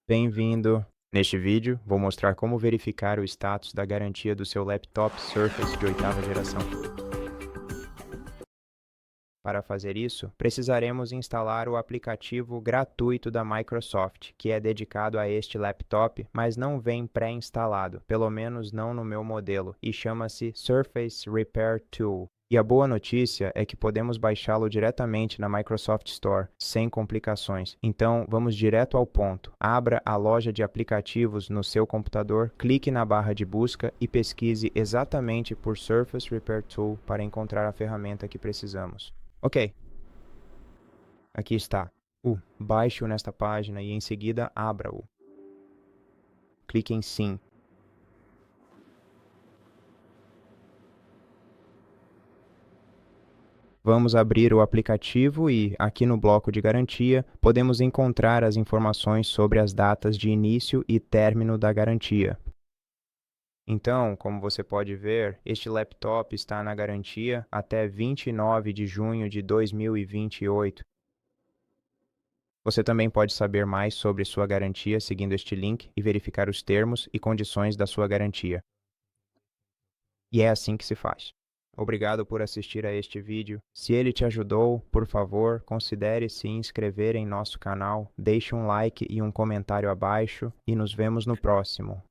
Bem-vindo! Neste vídeo, vou mostrar como verificar o status da garantia do seu laptop Surface de 8ª geração. Para fazer isso, precisaremos instalar o aplicativo gratuito da Microsoft, que é dedicado a este laptop, mas não vem pré-instalado, pelo menos não no meu modelo, e chama-se Surface Repair Tool. E a boa notícia é que podemos baixá-lo diretamente na Microsoft Store, sem complicações. Então, vamos direto ao ponto. Abra a loja de aplicativos no seu computador, clique na barra de busca e pesquise exatamente por Surface Repair Tool para encontrar a ferramenta que precisamos. Ok, aqui está. Baixe-o nesta página e em seguida abra-o. Clique em Sim. Vamos abrir o aplicativo e, aqui no bloco de garantia, podemos encontrar as informações sobre as datas de início e término da garantia. Então, como você pode ver, este laptop está na garantia até 29 de junho de 2028. Você também pode saber mais sobre sua garantia seguindo este link e verificar os termos e condições da sua garantia. E é assim que se faz. Obrigado por assistir a este vídeo. Se ele te ajudou, por favor, considere se inscrever em nosso canal, deixe um like e um comentário abaixo e nos vemos no próximo.